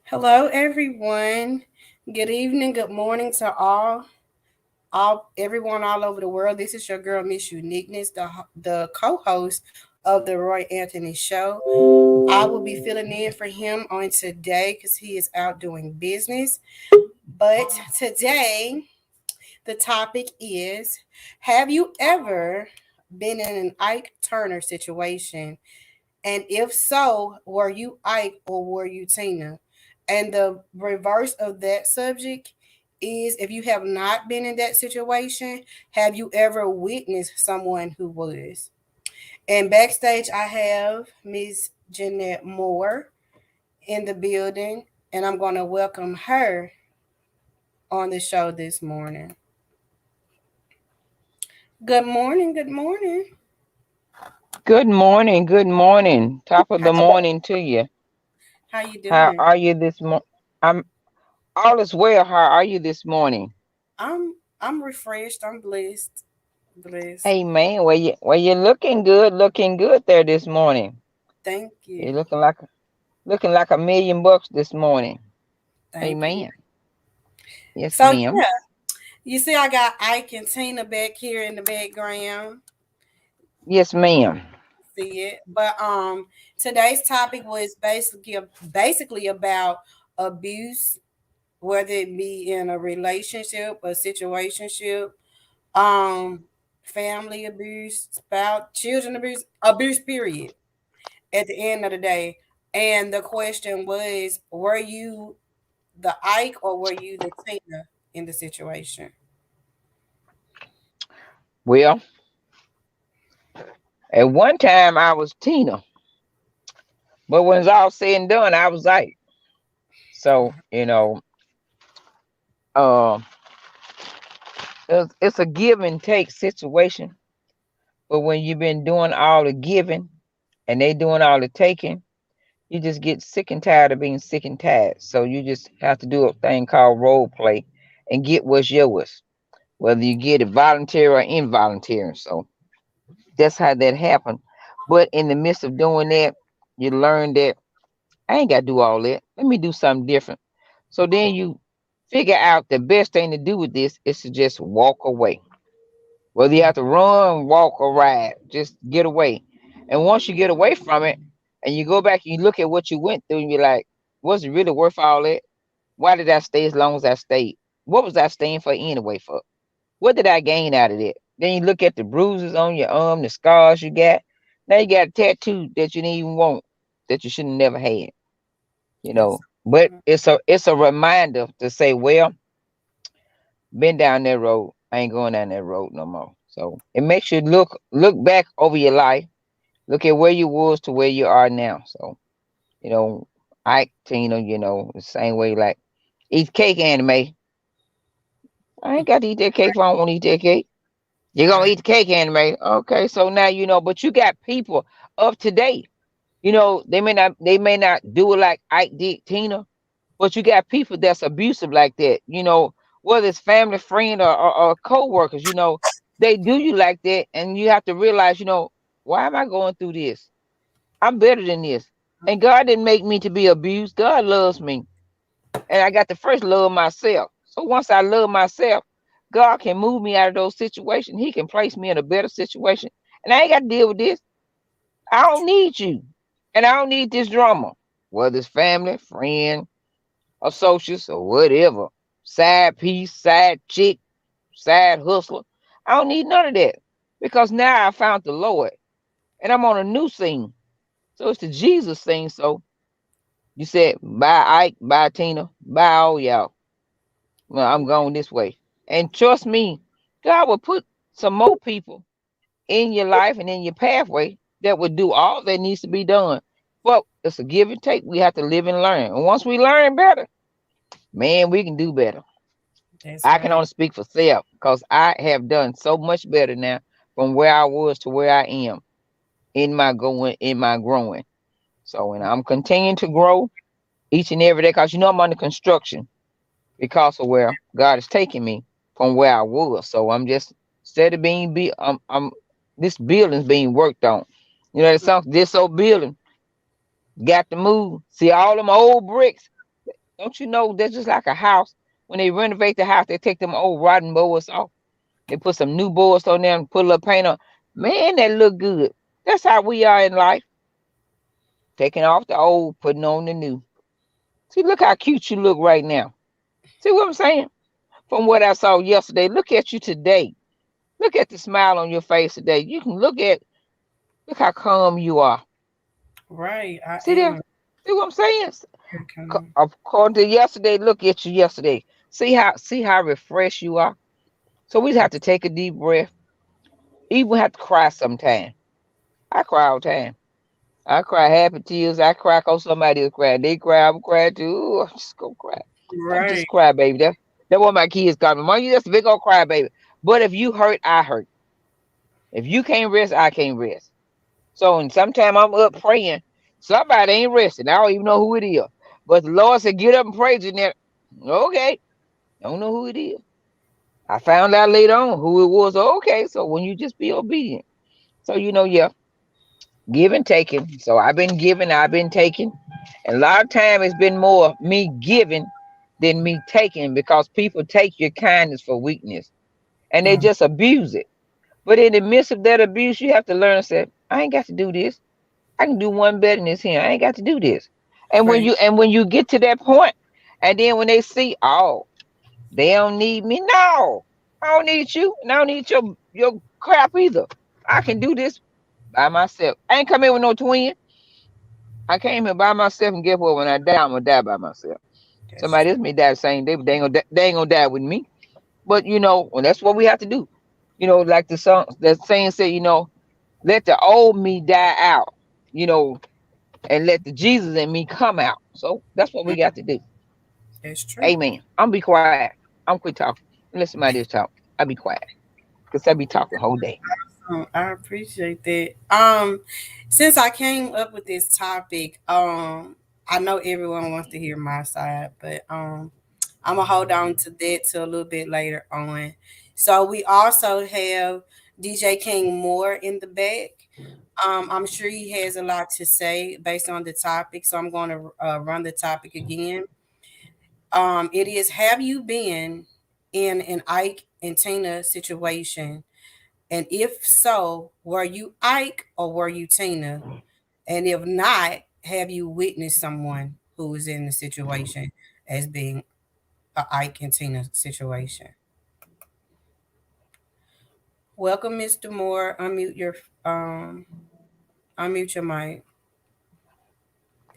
Hello, everyone. Good evening, good morning to everyone all over the world. This is your girl, Miss Uniqueness, the co-host of the Roy Anthony Show. I will be filling in for him on today because he is out doing business. But today, the topic is: have you ever been in an Ike Turner situation? And if so, were you Ike or were you Tina? And the reverse of that subject is, if you have not been in that situation, have you ever witnessed someone who was? And backstage, I have Miss Jeanette Moore in the building, and I'm going to welcome her on the show this morning. Good morning. Good morning. Good morning. Good morning. Top of How, the morning to you. how you How doing? are you this morning? I'm all is well. How are you this morning? I'm refreshed. I'm blessed. Blessed. Hey man, where you looking good there this morning. Thank you. You're looking like $1,000,000 this morning. Hey Thank you. man. Yes, So ma'am. yeah, you see, I got Ike and Tina back here in the background. Yes, ma'am. See it, but today's topic was basically about abuse, whether it be in a relationship, a situationship, um, family abuse, spouse, children abuse, abuse. Period. At the end of the day, and the question was, were you the Ike or were you the Tina in the situation? Well, at one time I was Tina, but when it's all said and done, I was like, so uh, it's a give and take situation. But when you've been doing all the giving and they doing all the taking, you just get sick and tired of being sick and tired. So you just have to do a thing called role play and get what's yours, whether you get it voluntary or involuntary. So that's how that happened. But in the midst of doing that, you learn that I ain't got to do all that. Let me do something different. So then you figure out the best thing to do with this is to just walk away. Whether you have to run, walk, or ride, just get away. And once you get away from it and you go back and you look at what you went through and you're like, was it really worth all that? Why did I stay as long as I stayed? What was I staying for anyway for? What did I gain out of it? Then you look at the bruises on your arm, the scars you got. Now you got a tattoo that you didn't even want, that you should have never had, you Yes. know. But it's a reminder to say, well, been down that road. I ain't going down that road no more. So it makes you look back over your life, look at where you was to where you are now. So, you know, I Tina, the same way like eat cake anime. I ain't got to eat that cake if I don't want to eat that cake. You're gonna Right. eat the cake anime. Okay, so now but you got people of today. They may not do it like Ike did Tina, but you got people that's abusive like that, whether it's family, friend, or co-workers, they do you like that, and you have to realize, why am I going through this? I'm better than this. And God didn't make me to be abused. God loves me. And I got to first love myself. So once I love myself, God can move me out of those situations. He can place me in a better situation. And I ain't got to deal with this. I don't need you. And I don't need this drama. Whether it's family, friend, associates, or whatever. Side piece, side chick, side hustler. I don't need none of that. Because now I found the Lord. And I'm on a new scene. So it's the Jesus thing. So you said, bye Ike, bye Tina, bye all y'all. Well, I'm going this way. And trust me, God will put some more people in your life and in your pathway that would do all that needs to be done. But it's a give and take. We have to live and learn. And once we learn better, man, we can do better. That's I can right. only speak for self because I have done so much better now from where I was to where I am in my growing. So, and I'm continuing to grow each and every day because I'm under construction because of where God is taking me from where I was. So I'm just instead of I'm this building's being worked on. That song, this old building got to move. See all them old bricks. Don't you know that's just like a house? When they renovate the house, they take them old rotten boards off. They put some new boards on there and put a little paint on. Man, that look good. That's how we are in life. Taking off the old, putting on the new. See, look how cute you look right now. See what I'm saying? From what I saw yesterday, look at you today. Look at the smile on your face today. You can look how calm you are. Right. I See am there? a See what I'm saying? American. According to yesterday, look at you yesterday. See how refreshed you are. So we have to take a deep breath. Even have to cry sometime. I cry all the time. I cry happy tears. I cry cause somebody else cry. They cry, I'm crying too. Ooh, I'm just gonna cry. I'm Right. just cry, baby. That's what my kids call me. Mom, you just a big old cry, baby. But if you hurt, I hurt. If you can't rest, I can't rest. So and sometimes I'm up praying. Somebody ain't resting. I don't even know who it is. But the Lord said, get up and pray, Jeanette. Okay. Don't know who it is. I found out later on who it was. Okay. So when you just be obedient. So yeah, give and taking. So I've been giving, I've been taking. And a lot of time it's been more me giving than me taking because people take your kindness for weakness and they Mm, just abuse it. But in the midst of that abuse, you have to learn to say, I ain't got to do this. I can do one better than this here. I ain't got to do this. And when right. you get to that point, and then when they see, oh, they don't need me. No, I don't need you, and I don't need your crap either. I can do this by myself. I ain't come here with no twin. I came here by myself, and guess what? When I die, I'm gonna die by myself. That's Somebody else true. may die the same day, but they ain't gonna die with me. But well, that's what we have to do. Like the song, that saying said, let the old me die out. You know, and let the Jesus in me come out. So that's what we Mm, got to do. that's true. Amen. I'm be quiet. I'm quit talking. Let somebody else talk. I'll be quiet. Because I be talking the whole day. I appreciate that. Since I came up with this topic, I know everyone wants to hear my side, but I'm gonna hold on to that till a little bit later on. So we also have DJ King Moore in the back. I'm sure he has a lot to say based on the topic, so I'm going to run the topic again. It is, have you been in an Ike and Tina situation? And if so, were you Ike or were you Tina? And if not, have you witnessed someone who was in the situation as being a Ike and Tina situation? Welcome, Mr. Moore. Um unmute your mic,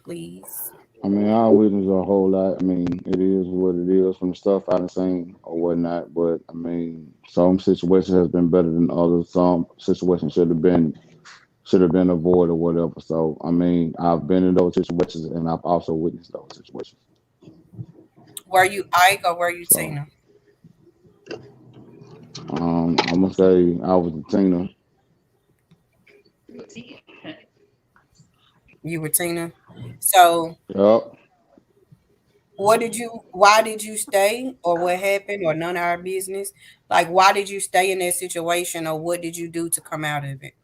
please. I mean, I witness a whole lot. I mean, it is what it is from the stuff I've seen or whatnot. But I mean, some situations has been better than others. Some situations should have been avoided or whatever. So I mean, I've been in those situations and I've also witnessed those situations. Were you Ike or were you So Tina? I'm gonna say I was a Tina. You were Tina. So Yup. why did you stay, or what happened, or none of our business? Like, why did you stay in that situation, or what did you do to come out of it?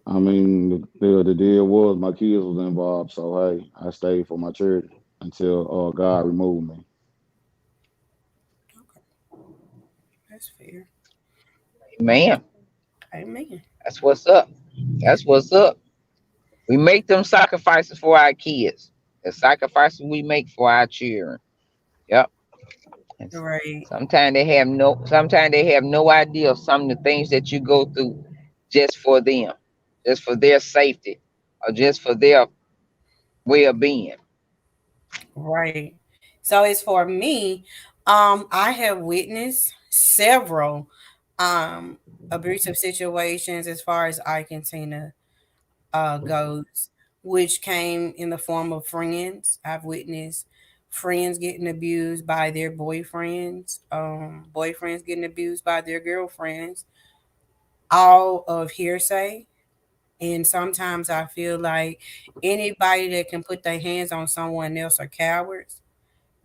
I mean, the deal was my kids was involved. So hey, I stayed for my church until God removed me. Okay, that's fair. Man, Amen. that's what's up. That's what's up. We make them sacrifices for our kids. The sacrifices we make for our children. Yep. And Right. sometimes they have no idea of some of the things that you go through just for them, just for their safety, or just for their well being. Right. So as for me, I have witnessed several abusive situations as far as Ike and Tina goes, which came in the form of friends. I've witnessed friends getting abused by their boyfriends, boyfriends getting abused by their girlfriends, all of hearsay. And sometimes I feel like anybody that can put their hands on someone else are cowards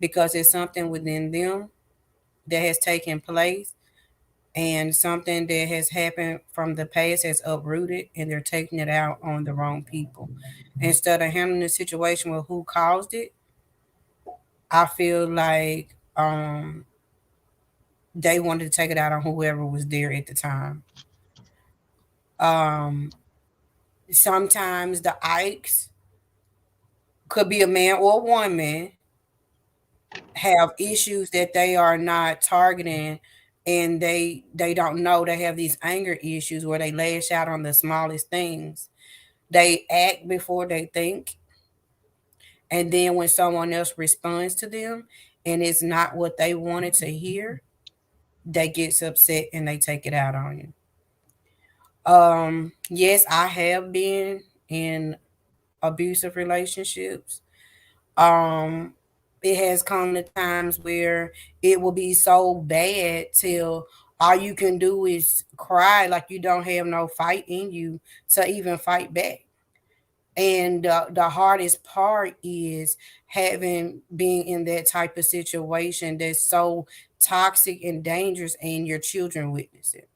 because it's something within them that has taken place. and something that has happened from the past has uprooted, and they're taking it out on the wrong people. Instead of handling the situation with who caused it, I feel like they wanted to take it out on whoever was there at the time. Um, Sometimes the Ikes could be a man or a woman have issues that they are not targeting, and they don't know they have these anger issues where they lash out on the smallest things. They act before they think, and then when someone else responds to them and it's not what they wanted to hear, they get upset and they take it out on you. Yes, I have been in abusive relationships. Um, it has come to times where it will be so bad till all you can do is cry, like you don't have no fight in you to even fight back. And the hardest part is having being in that type of situation that's so toxic and dangerous, and your children witness it.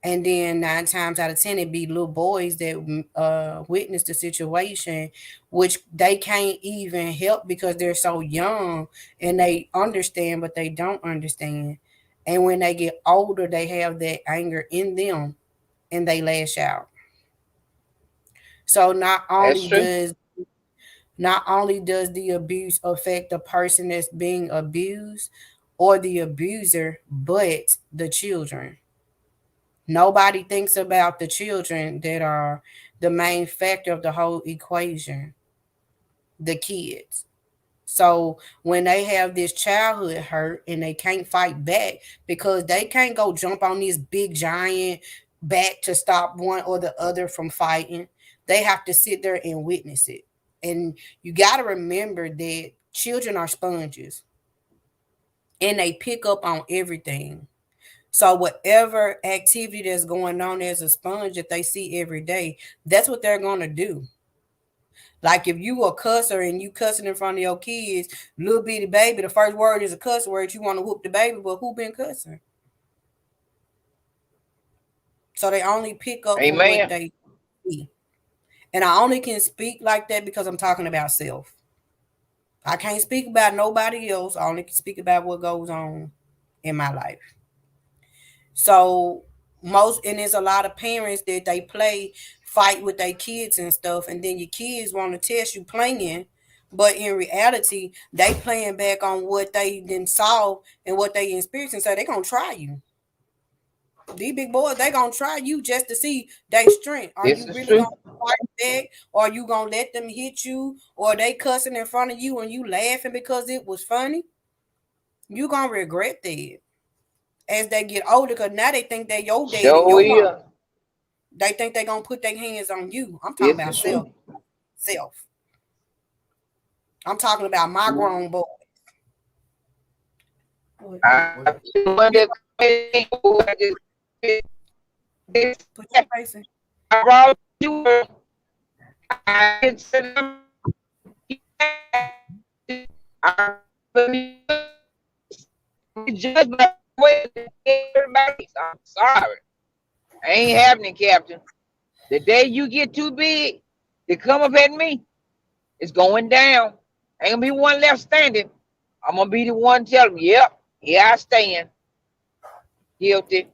And then 9 times out of 10, it be little boys that witness the situation, which they can't even help because they're so young and they understand, but they don't understand. And when they get older, they have that anger in them and they lash out. So That's true. not only does the abuse affect the person that's being abused or the abuser, but the children. Nobody thinks about the children that are the main factor of the whole equation, the kids. So when they have this childhood hurt and they can't fight back because they can't go jump on this big giant back to stop one or the other from fighting, they have to sit there and witness it. And you got to remember that children are sponges and they pick up on everything. So whatever activity that's going on as a sponge that they see every day, that's what they're gonna do. Like if you a cusser and you cussing in front of your kids, little bitty baby, the first word is a cuss word. You want to whoop the baby, but who been cussing? So they only pick up from what Amen. they see. And I only can speak like that because I'm talking about self. I can't speak about nobody else. I only can speak about what goes on in my life. So most and there's a lot of parents that they play fight with their kids and stuff, and then your kids want to test you playing, but in reality they playing back on what they then saw and what they experienced, and so they gonna try you. These big boys, they gonna try you just to see their strength. Are This you is really gonna true. fight back, or are you gonna let them hit you, or they cussing in front of you and you laughing because it was funny? You gonna regret that as they get older, because now they think they your dad and Show your mom. is. They think they're gonna put their hands on you. I'm talking This about is true. self. I'm talking about my grown boy. What? I one You that I just this put your face in. I brought you I didn't say them I be judged by the way everybody. I'm sorry. I ain't happening, Captain. The day you get too big to come up at me, it's going down. Ain't gonna be one left standing. I'm gonna be the one telling you, yep, here I stand. Guilty.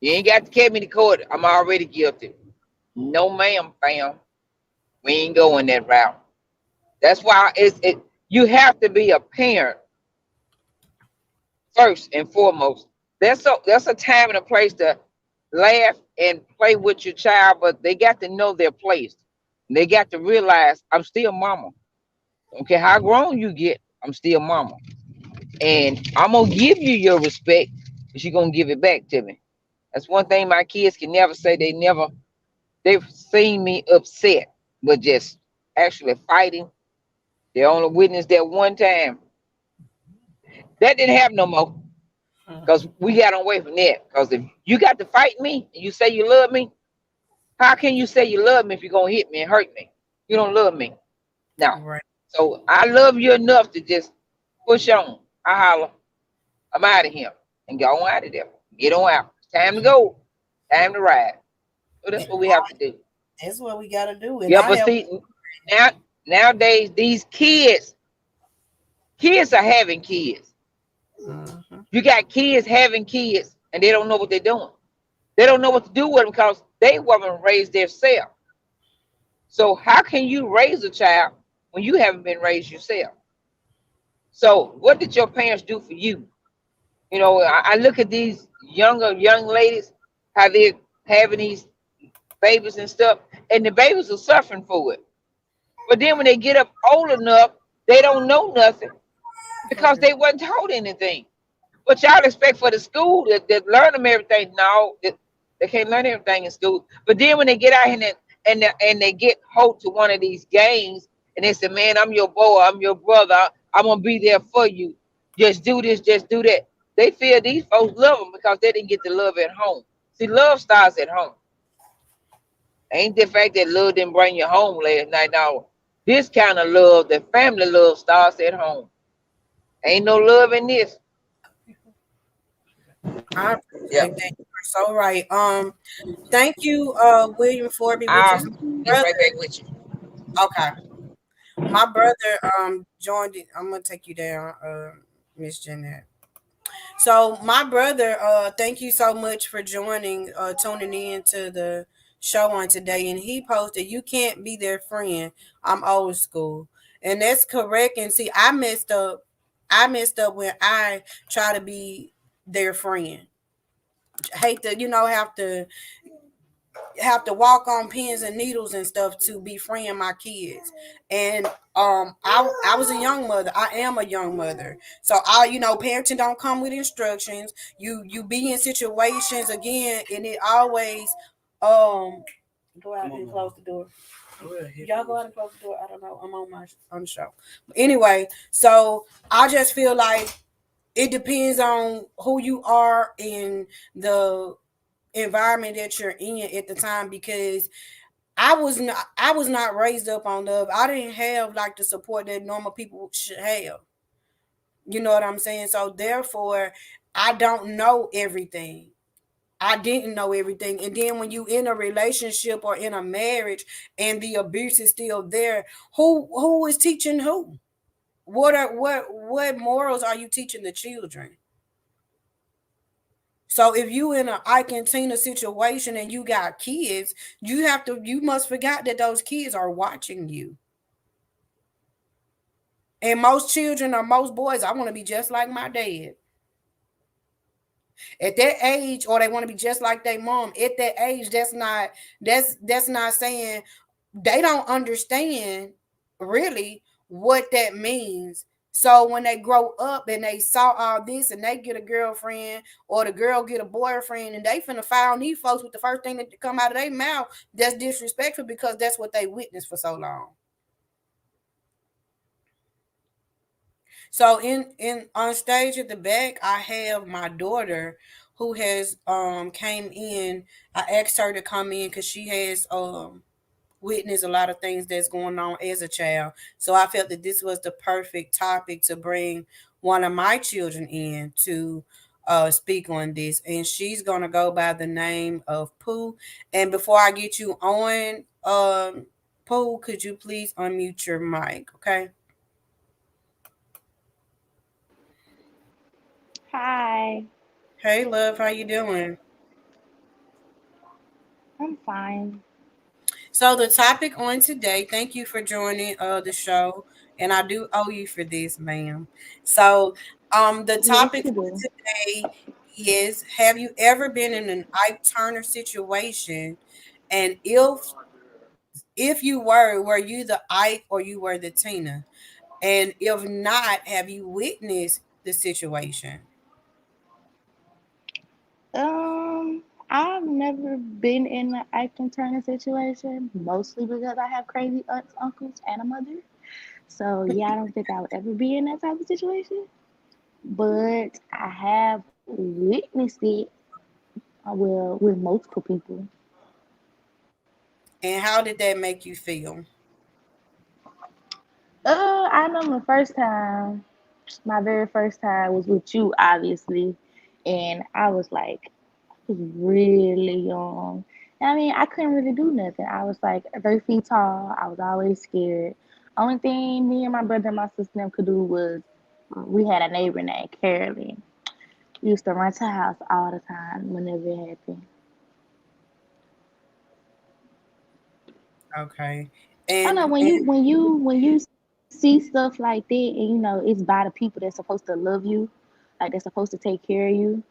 You ain't got to carry me to court. I'm already guilty. No, ma'am, fam. We ain't going that route. That's why you have to be a parent first and foremost. That's a time and a place to laugh and play with your child, but they got to know their place. They got to realize I'm still mama. Don't care how grown you get, I'm still mama. And I'm gonna give you your respect, but you're gonna give it back to me. That's one thing my kids can never say. They've seen me upset, but just actually fighting. They only witnessed that one time. That didn't happen no more. Because we got away from that. Because if you got to fight me and you say you love me, how can you say you love me if you're gonna hit me and hurt me? You don't love me. No. Right. So I love you enough to just push on. I holler. I'm out of here. and go on out of there. Get on out. It's time to go. Time to ride. So that's And what we have to do. that's what we gotta do. And Yeah, I but have see, now nowadays these kids are having kids. mhm. You got kids having kids, and they don't know what they're doing. They don't know what to do with them because they weren't raised themselves. So how can you raise a child when you haven't been raised yourself? So what did your parents do for you? You know, I look at these young ladies, how they're having these babies and stuff, and the babies are suffering for it. But then when they get up old enough, they don't know nothing because Okay. they wasn't taught anything. But y'all expect for the school that learn them everything. No, they can't learn everything in school. But then when they get out here and they get hold to one of these games and they say, "Man, I'm your boy, I'm your brother, I'm gonna be there for you. Just do this, just do that." They feel these folks love them because they didn't get the love at home. See, love starts at home. Ain't the fact that love didn't bring you home last night. Now, this kind of love, the family love, starts at home. Ain't no love in this. I Yeah. appreciate that. You're so right. Thank you, William Forby, which I'll is get brother. right back with you. Okay. My brother joined it. I'm gonna take you down, Miss Jeanette. So my brother, thank you so much for joining, tuning in to the show on today. And he posted, "You can't be their friend. I'm old school," and that's correct. And see, I messed up. I messed up when I try to be their friend. Hate to, have to walk on pins and needles and stuff to befriend my kids. And I was a young mother. I am a young mother. So parenting don't come with instructions. You be in situations again, and it always um go out and close the door. Y'all go out and close the door. I don't know. I'm on the show. But anyway, so I just feel like it depends on who you are and the environment that you're in at the time, because I was not raised up on love. I didn't have like the support that normal people should have. You know what I'm saying? So therefore, I don't know everything. I didn't know everything. And then when you in a relationship or in a marriage and the abuse is still there, who is teaching who? What morals are you teaching the children? So if you in a Ike and Tina situation and you got kids, you must forget that those kids are watching you. And most children or most boys, I want to be just like my dad. At that age, or they want to be just like their mom. At that age, that's not saying they don't understand really what that means. So when they grow up and they saw all this and they get a girlfriend or the girl get a boyfriend and they finna fire on these folks with the first thing that come out of their mouth, that's disrespectful because that's what they witnessed for so long. So in on stage at the back, I have my daughter who has came in. I asked her to come in because she has witnessed a lot of things that's going on as a child. So I felt that this was the perfect topic to bring one of my children in to speak on this. And she's gonna go by the name of Pooh. And before I get you on, Pooh, could you please unmute your mic? Okay. Hi, Hey, love, how you doing? I'm fine. So the topic on today, thank you for joining the show, and I do owe you for this, ma'am. So the Yes, topic you for do. today is, have you ever been in an Ike Turner situation? And if you were you the Ike or you were the Tina? And if not, have you witnessed the situation? I've never been in an Ike Turner situation, mostly because I have crazy aunts, uncles, and a mother. So yeah, I don't think I would ever be in that type of situation. But I have witnessed it, well, with multiple people. And how did that make you feel? I know my very first time was with you, obviously. And I was like, I was really young. I mean, I couldn't really do nothing. I was like 3 feet tall. I was always scared. Only thing me and my brother and my sister them could do was we had a neighbor named Carolyn. We used to run to her house all the time whenever it happened. Okay. I know And when you see stuff like that, and it's by the people that's supposed to love you, like they're supposed to take care of you.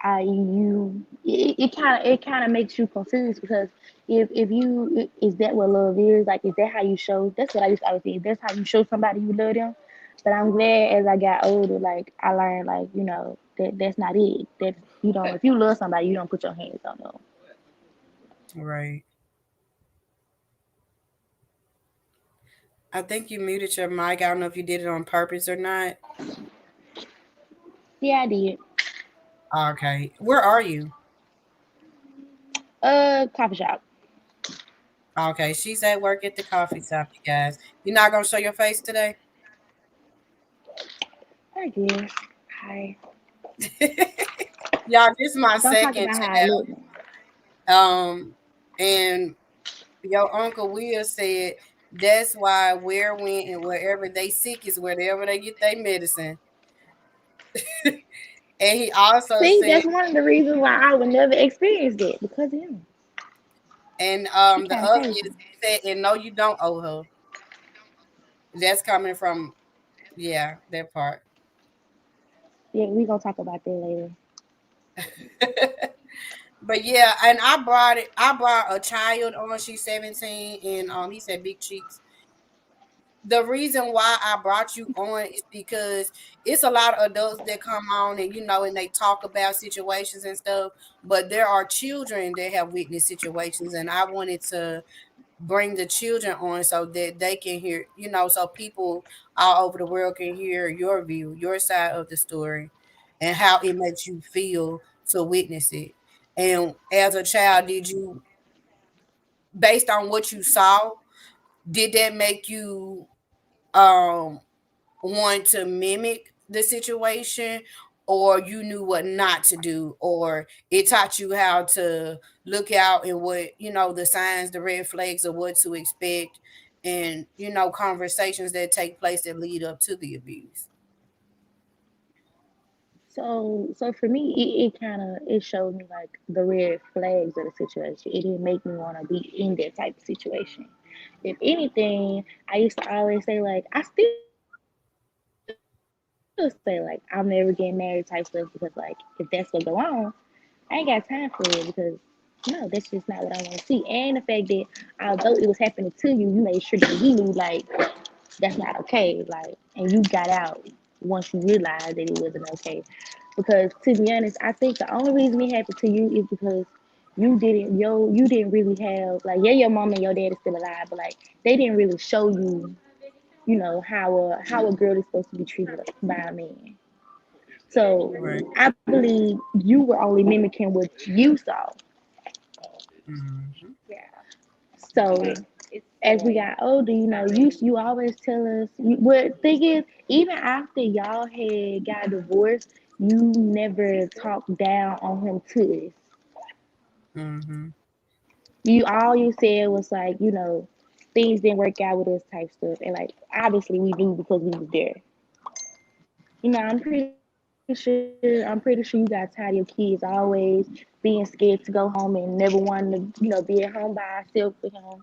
It kind of makes you confused because if you is that what love is, like is that how you show, that's what I used to always say, that's how you show somebody you love them. But I'm glad as I got older, like I learned, like that's not it. That you don't, if you love somebody, you don't put your hands on them. right. I think you muted your mic. I don't know if you did it on purpose or not. Yeah, I did. Okay. Where are you? Coffee shop. Okay, she's at work at the coffee shop, you guys. You're not gonna show your face today? I guess. Hi. Y'all, this is my Don't talk second about how I child. look. And your uncle Will said that's why where when and wherever they sick is wherever they get their medicine. And he also See, said, that's one of the reasons why I would never experience that because of him. and He the kind of other crazy. is he said, and no, you don't owe her. That's coming from, yeah, that part. Yeah, we gonna talk about that later. But yeah, and I brought a child on. She's 17, and he said big cheeks. The reason why I brought you on is because it's a lot of adults that come on and and they talk about situations and stuff, but there are children that have witnessed situations, and I wanted to bring the children on so that they can hear, so people all over the world can hear your view, your side of the story, and how it makes you feel to witness it. And as a child, did you, based on what you saw, did that make you um want to mimic the situation, or you knew what not to do, or it taught you how to look out and what, the signs, the red flags of what to expect, and conversations that take place that lead up to the abuse? So for me, it kind of it showed me like the red flags of the situation. It didn't make me want to be in that type of situation. If anything, I used to always say like I still say like I'm never getting married type stuff because like if that's what go on, I ain't got time for it because no, that's just not what I want to see. And the fact that although it was happening to you, you made sure that we knew like that's not okay. Like, and you got out once you realized that it wasn't okay. Because to be honest, I think the only reason it happened to you is because you didn't really have, like, yeah, your mom and your dad is still alive, but like they didn't really show you, how a girl is supposed to be treated by a man. So Right. I believe you were only mimicking what you saw. Hmm. So as we got older, you always tell us. What thing is, even after y'all had got divorced, you never talked down on him to us. Hmm. You all you said was like, things didn't work out with us type stuff, and like obviously we knew because we was there. I'm pretty sure you got tired of your kids always being scared to go home and never wanting to, be at home by ourselves with him,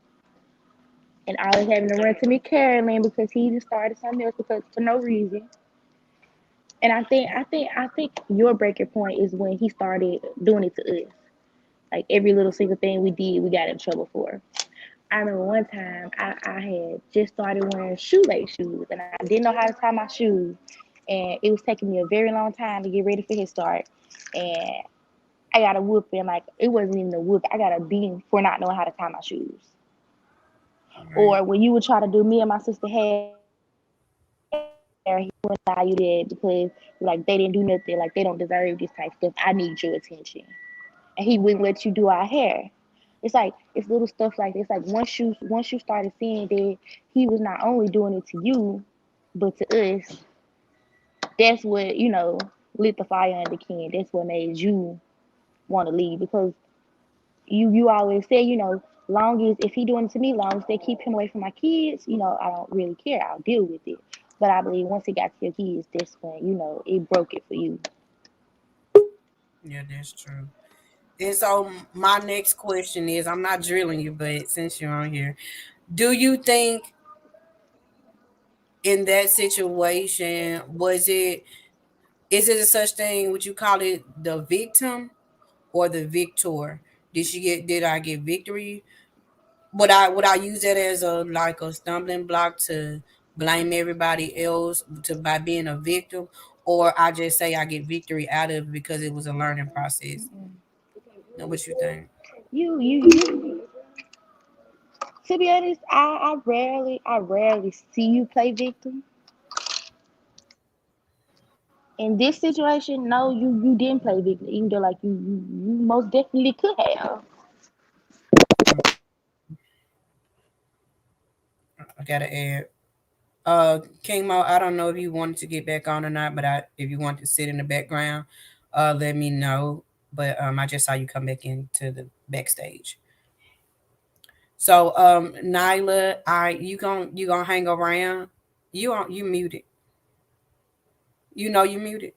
and always having to run to me Carolyn because he just started something else because for no reason. And I think your breaking point is when he started doing it to us. Like every little single thing we did, we got in trouble for. I remember one time I had just started wearing shoelace shoes and I didn't know how to tie my shoes. And it was taking me a very long time to get ready for his start. And I got a whooping, like it wasn't even a whoop. I got a beating for not knowing how to tie my shoes. Right. Or when you would try to do me and my sister hair, he wouldn't allow you that because like they didn't do nothing, like they don't deserve this type of stuff. I need your attention. And he wouldn't let you do our hair. It's little stuff like this. Like once you started seeing that he was not only doing it to you, but to us, that's what lit the fire under Ken. That's what made you want to leave because you always say, long as if he doing it to me, long as they keep him away from my kids, I don't really care. I'll deal with it. But I believe once it got to your kids, that's when it broke it for you. Yeah, that's true. And so my next question is, I'm not drilling you, but since you're on here, do you think in that situation is it a such thing? Would you call it the victim or the victor? Did I get victory? Would I use that as a like a stumbling block to blame everybody else to by being a victim, or I just say I get victory out of it because it was a learning process? Know what you think? You. To be honest, I rarely see you play victim. In this situation, no, you didn't play victim, even though like you most definitely could have. I gotta add. King Mo, I don't know if you wanted to get back on or not, but if you want to sit in the background, let me know. But I just saw you come back into the backstage. So Nyla, you gonna hang around? You muted. You know you muted.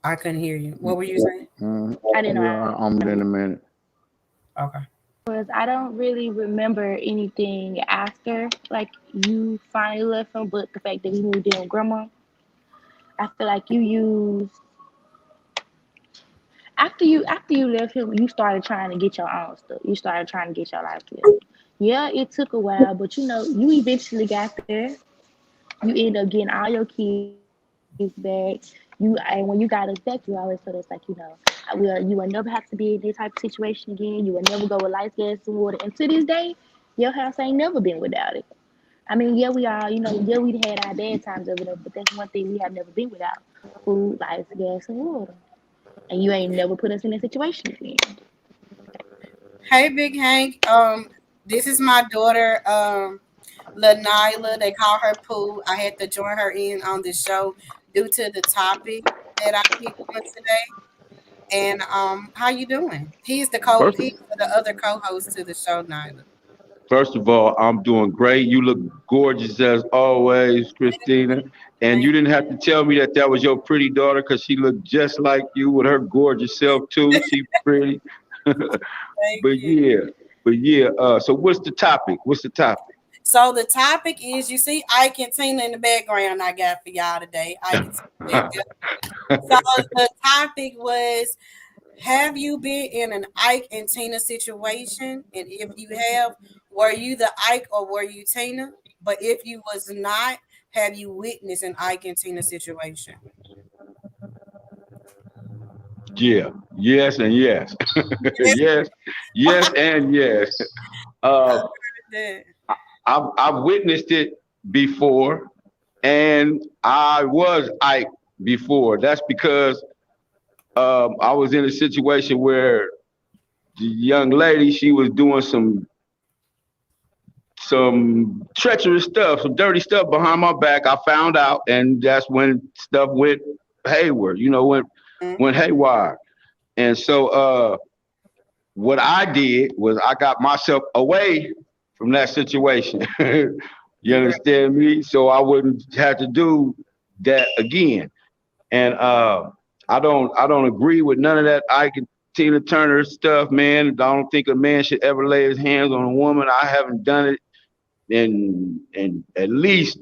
I couldn't hear you. What were you saying? I didn't know I Yeah, muted. I'm in a minute. Okay. Was I don't really remember anything after like you finally left him, but the fact that we moved in with grandma. I feel like you used after you left him, you started trying to get your own stuff. You started trying to get your life together. Yeah, it took a while, but you eventually got there. You end up getting all your kids back. And when you got us back, you always told us like, you will never have to be in this type of situation again. You will never go with lights, gas, and water. And to this day, your house ain't never been without it. I mean, yeah, we all, yeah, we had our bad times over there, but that's one thing we have never been without: food, lights, gas, and water. And you ain't never put us in that situation again. Hey, Big Hank. This is my daughter, Lanila. They call her Pooh. I had to join her in on the show due to the topic that I picked on today. And how you doing? First, He's the other co-host to the show, Nyla. first of all, I'm doing great. You look gorgeous as always, Christina. And Thank, you didn't have to tell me that that was your pretty daughter because she looked just like you with her gorgeous self too. She pretty. thank But you. yeah, but yeah. So what's the topic? What's the topic? So the topic is, you see Ike and Tina in the background I got for y'all today. Ike and Tina. So the topic was, have you been in an Ike and Tina situation? And if you have, were you the Ike or were you Tina? But if you was not, have you witnessed an Ike and Tina situation? Yeah. Yes and yes. Yes. Yes. Yes and yes. Uh, That. I've witnessed it before, and I was Ike before. That's because I was in a situation where the young lady, she was doing some treacherous stuff, some dirty stuff behind my back. I found out, and that's when stuff went hayward. Went haywire. And so what I did was I got myself away from that situation. You Right. understand me? So I wouldn't have to do that again. And I don't agree with none of that Ike and Tina Turner stuff, man. I don't think a man should ever lay his hands on a woman. I haven't done it in at least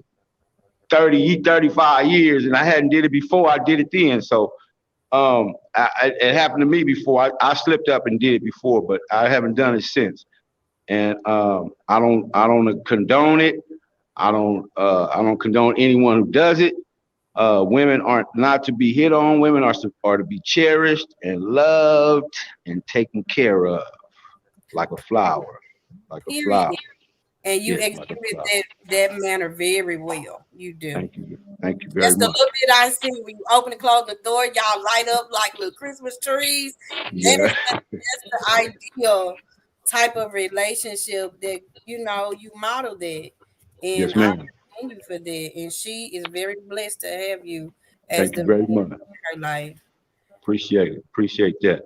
35 years, and I hadn't did it before I did it then. So it happened to me before. I slipped up and did it before, but I haven't done it since. And I don't condone it. I don't condone anyone who does it. Women aren't not to be hit on. Women are to be cherished and loved and taken care of like a flower, like a Period. flower. And you Yeah, like a exhibit flower. that manner very well. You do. Thank you. Thank you very Just the much. little bit I see when you open and close the door, y'all light up like little Christmas trees. That Yeah. is that's the ideal type of relationship that you model that, and Yes, I ma'am. commend you for that. And she is very blessed to have you. as Thank you the very man much. in her life. Appreciate it. Appreciate that.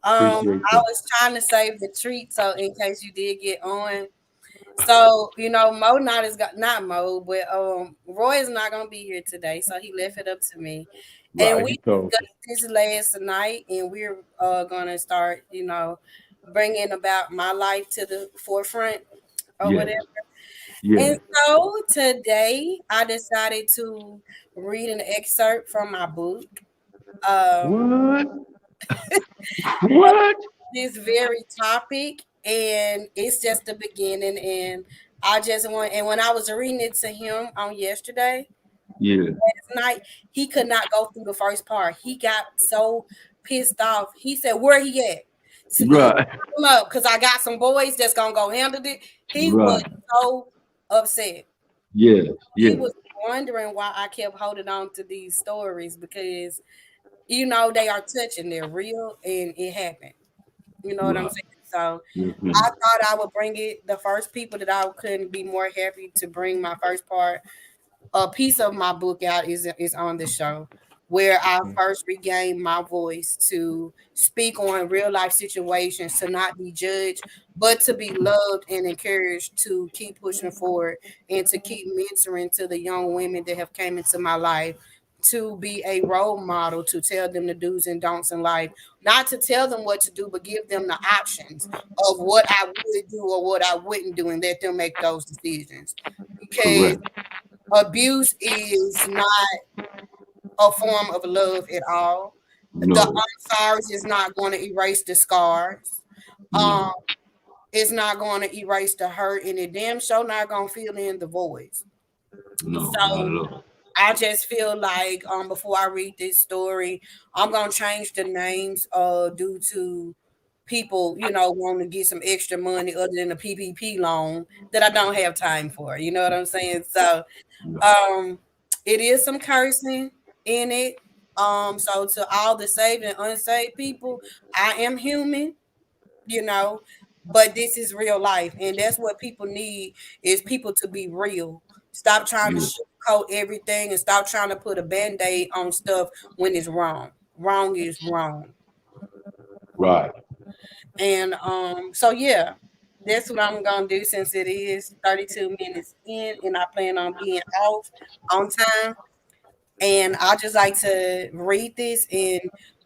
Appreciate I that. was trying to save the treat, so in case you did get on. So, Mo not is got not Mo, but Roy is not gonna be here today, so he left it up to me. And Right. we He told me. discussed this last night, and we're gonna start, bringing about my life to the forefront or Yes. whatever. And Yes. so today I decided to read an excerpt from my book. Um, What? What? this very topic, and it's just the beginning. And I just want, and when I was reading it to him on yesterday Yeah. night, he could not go through the first part. He got so pissed off. He said, "Where he at? Right. Him up, cause I got some boys that's gonna go handle it." He was Right. so upset. Yes. He Yes. was wondering why I kept holding on to these stories because they are touching, they're real, and it happened. You know what I'm Right. saying? So Yes, I ma'am. thought I would bring it. The first people that I couldn't be more happy to bring my first part a piece of my book out is on the show where I first regained my voice to speak on real life situations, to not be judged, but to be loved and encouraged to keep pushing forward and to keep mentoring to the young women that have came into my life, to be a role model, to tell them the do's and don'ts in life, not to tell them what to do, but give them the options of what I would do or what I wouldn't do and let them make those decisions. Because Correct. abuse is not a form of love at all. The No. unsorries is not going to erase the scars. Um, No. it's not going to erase the hurt, and it damn sure not going to fill in the voids. No. Not So at all. I just feel like before I read this story, I'm gonna change the names due to people, wanting to get some extra money other than a PPP loan that I don't have time for. You know what I'm saying? So No. Um, it is some cursing in it. So to all the saved and unsaved people, I am human, you know, but this is real life, and that's what people need is people to be real. Stop trying to Yeah. sugarcoat everything and stop trying to put a band-aid on stuff when it's wrong. Wrong is wrong. Right. And so yeah, that's what I'm gonna do since it is 32 minutes in and I plan on being off on time. And I just like to read this, and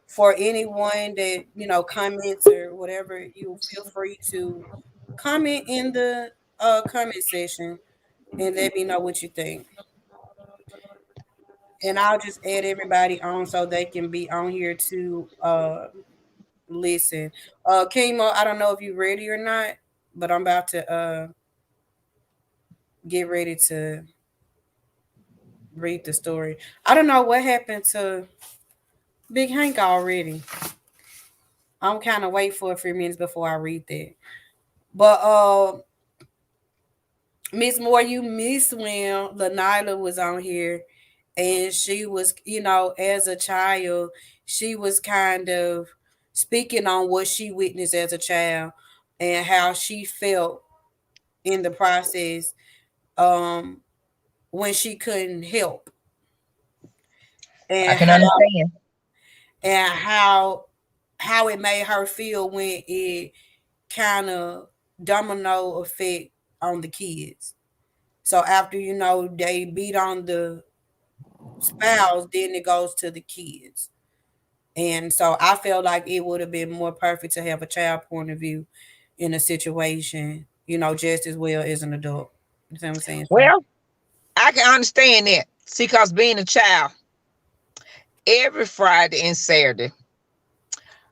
for anyone that comments or whatever, you feel free to comment in the comment section and let me know what you think. And I'll just add everybody on so they can be on here to listen. Kimo, I don't know if you're ready or not, but I'm about to get ready to read the story. I don't know what happened to Big Hank already. I'm kind of wait for a few minutes before I read that. But Miss Moore, you miss when Lanila was on here and she was, as a child, she was kind of speaking on what she witnessed as a child and how she felt in the process um when she couldn't help, I and can how understand. and how it made her feel when it kind of domino effect on the kids. So after they beat on the spouse, then it goes to the kids. And so I felt like it would have been more perfect to have a child point of view in a situation, just as well as an adult. You see what I'm saying? So Well, I can understand that. See, because being a child, every Friday and Saturday,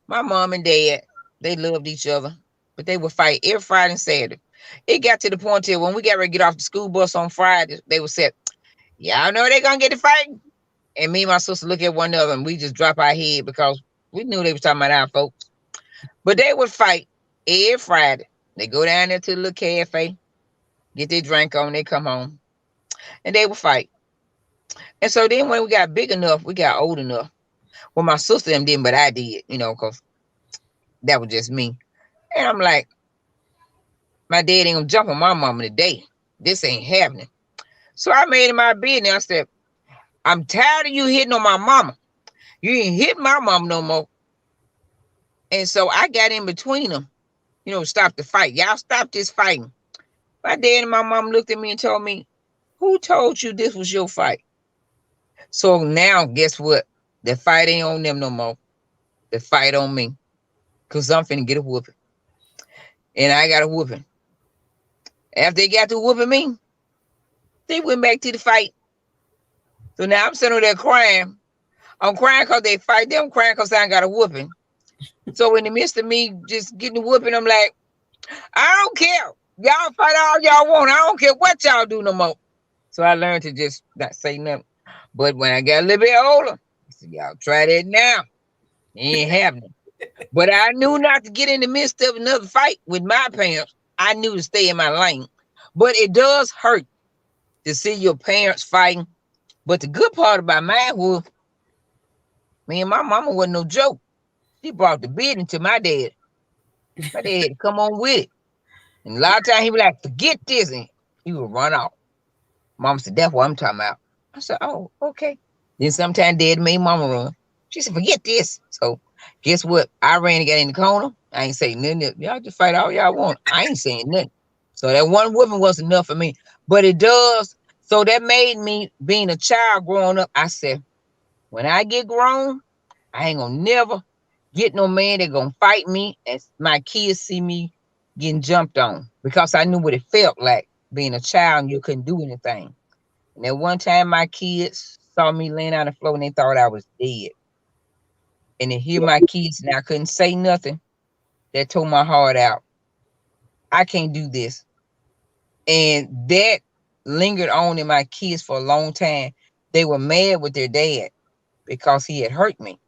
my mom and dad, they loved each other, but they would fight every Friday and Saturday. It got to the point till when we got ready to get off the school bus on Friday, they would say, "Y'all know they gonna get to fighting." And me and my sister look at one another and we just drop our head because we knew they was talking about our folks. But they would fight every Friday. They go down there to the little cafe, get their drink on, they come home, and they would fight. And so then when we got big enough, we got old enough. Well, my sister them didn't, but I did, because that was just me. And I'm like, my dad ain't gonna jump on my mama today. This ain't happening. So I made it my business. I said, I'm tired of you hitting on my mama. You ain't hit my mom no more. And so I got in between them, stop the fight. Y'all stop this fighting. My dad and my mom looked at me and told me, who told you this was your fight? So now, guess what? The fight ain't on them no more. The fight on me. Because I'm finna get a whooping. And I got a whooping. After they got to whooping me, they went back to the fight. So now I'm sitting there crying. I'm crying because they fight. Them crying because I got a whooping. So in the midst of me just getting the whooping, I'm like, I don't care. Y'all fight all y'all want. I don't care what y'all do no more. So I learned to just not say nothing. But when I got a little bit older, I said, y'all try that now. It ain't happening. But I knew not to get in the midst of another fight with my parents. I knew to stay in my lane. But it does hurt to see your parents fighting. But the good part about mine was, me and my mama wasn't no joke. She brought the business to my dad. My dad had to come on with it. And a lot of times he would like, forget this. And he would run off. Mama said, that's what I'm talking about. I said, oh, okay. Then sometimes dad made mama run. She said, forget this. So guess what? I ran and got in the corner. I ain't saying nothing. Y'all just fight all y'all want. I ain't saying nothing. So that one whooping was enough for me. But it does. So that made me, being a child growing up, I said, when I get grown, I ain't gonna never get no man that gonna fight me and my kids see me getting jumped on, because I knew what it felt like being a child and you couldn't do anything. And then one time my kids saw me laying on the floor and they thought I was dead. And to hear my kids and I couldn't say nothing, that tore my heart out. I can't do this. And that lingered on in my kids for a long time. They were mad with their dad because he had hurt me.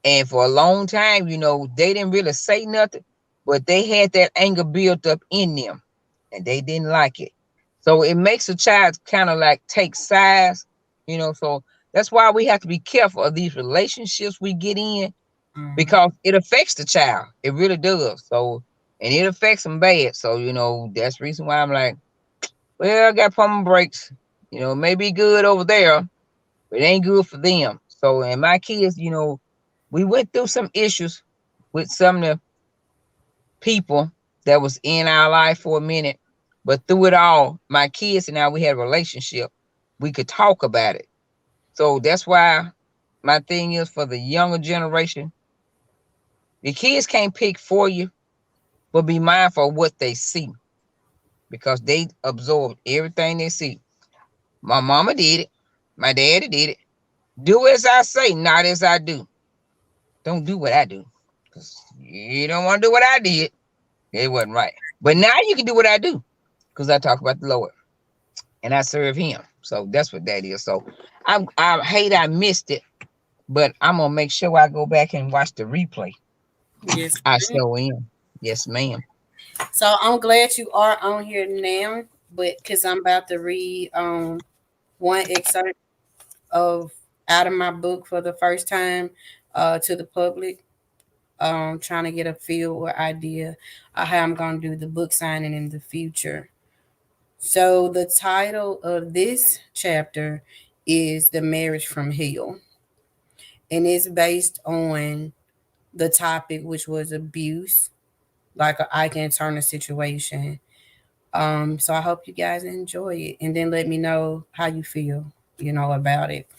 And for a long time, they didn't really say nothing, but they had that anger built up in them and they didn't like it. So it makes a child kind of like take sides, so that's why we have to be careful of these relationships we get in, because it affects the child. It really does. So, and it affects them bad. So, that's the reason why I'm like, well, I got pump brakes, it may be good over there, but it ain't good for them. So, and my kids, we went through some issues with some of the people that was in our life for a minute, but through it all, my kids and I, we had a relationship. We could talk about it. So that's why my thing is, for the younger generation, the kids can't pick for you, but be mindful of what they see, because they absorb everything they see. My mama did it. My daddy did it. Do as I say, not as I do. Don't do what I do, because you don't want to do what I did. It wasn't right. But now you can do what I do, because I talk about the Lord and I serve him. So that's what that is. So I hate I missed it, but I'm going to make sure I go back and watch the replay. Yes, I ma'am. sure am. Yes, ma'am. So I'm glad you are on here now, but because I'm about to read one excerpt of out of my book for the first time to the public. Trying to get a feel or idea of how I'm going to do the book signing in the future. So the title of this chapter is The Marriage from Hell, and it's based on the topic, which was abuse, like an Ike Turner situation. So I hope you guys enjoy it, and then let me know how you feel, about it.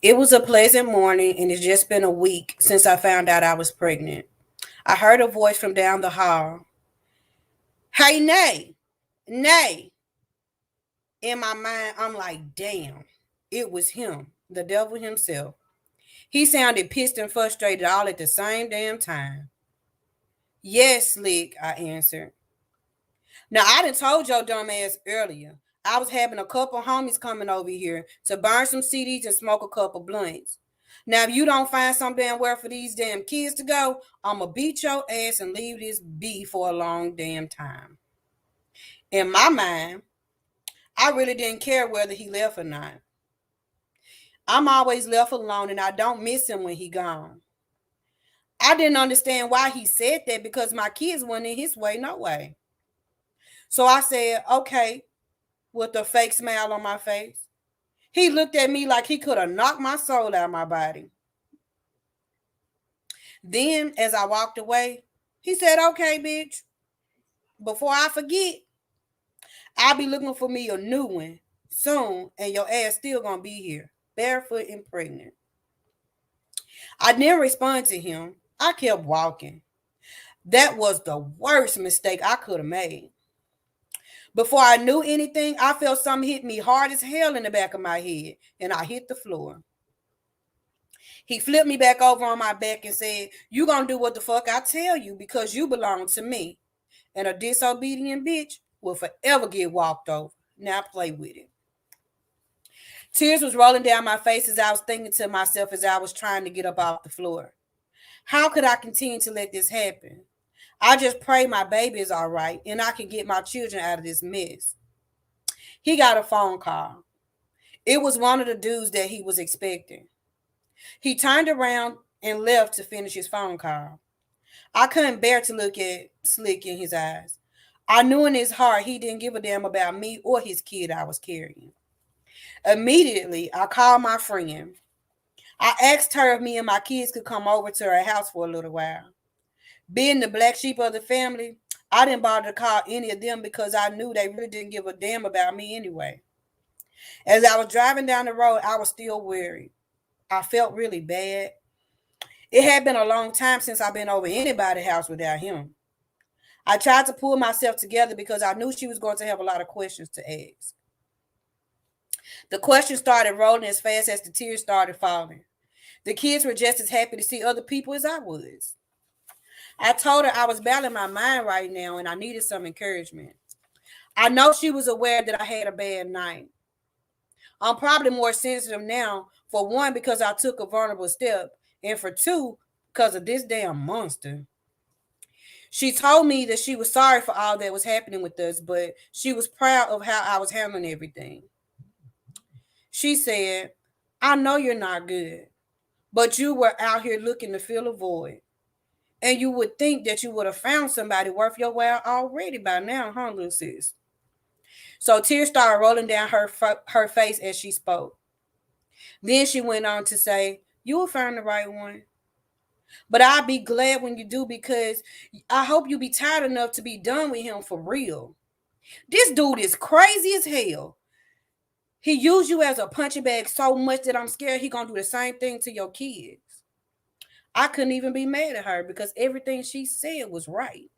It was a pleasant morning, and it's just been a week since I found out I was pregnant. I heard a voice from down the hall. Hey, Nay, Nay. In my mind, I'm like, damn, it was him, the devil himself. He sounded pissed and frustrated all at the same damn time. Yes, Slick, I answered. Now, I done told your dumb ass earlier. I was having a couple homies coming over here to burn some CDs and smoke a couple blunts. Now, if you don't find some damn where for these damn kids to go, I'ma beat your ass and leave this be for a long damn time. In my mind, I really didn't care whether he left or not. I'm always left alone and I don't miss him when he gone. I didn't understand why he said that because my kids weren't in his way, no way. So I said, okay, with a fake smile on my face. He looked at me like he could have knocked my soul out of my body. Then, as I walked away, he said, "Okay, bitch, before I forget, I'll be looking for me a new one soon, and your ass still gonna be here, barefoot and pregnant." I didn't respond to him. I kept walking. That was the worst mistake I could have made. Before I knew anything, I felt something hit me hard as hell in the back of my head, and I hit the floor. He flipped me back over on my back and said, "You gonna do what the fuck I tell you because you belong to me. And a disobedient bitch will forever get walked over. Now play with it." Tears was rolling down my face as I was thinking to myself as I was trying to get up off the floor. How could I continue to let this happen? I just pray my baby is all right and I can get my children out of this mess. He got a phone call. It was one of the dudes that he was expecting. He turned around and left to finish his phone call. I couldn't bear to look at Slick in his eyes. I knew in his heart he didn't give a damn about me or his kid I was carrying. Immediately, I called my friend. I asked her if me and my kids could come over to her house for a little while. Being the black sheep of the family, I didn't bother to call any of them because I knew they really didn't give a damn about me anyway. As I was driving down the road, I was still worried. I felt really bad. It had been a long time since I've been over anybody's house without him. I tried to pull myself together because I knew she was going to have a lot of questions to ask. The questions started rolling as fast as the tears started falling. The kids were just as happy to see other people as I was. I told her I was battling my mind right now and I needed some encouragement. I know she was aware that I had a bad night. I'm probably more sensitive now, for one, because I took a vulnerable step, and for two, because of this damn monster. She told me that she was sorry for all that was happening with us, but she was proud of how I was handling everything. She said, "I know you're not good, but you were out here looking to fill a void. And you would think that you would have found somebody worth your while already by now, huh, little sis?" So tears started rolling down her face as she spoke. Then she went on to say, "You will find the right one. But I'll be glad when you do because I hope you be tired enough to be done with him for real. This dude is crazy as hell. He used you as a punching bag so much that I'm scared he gonna do the same thing to your kids." I couldn't even be mad at her because everything she said was right.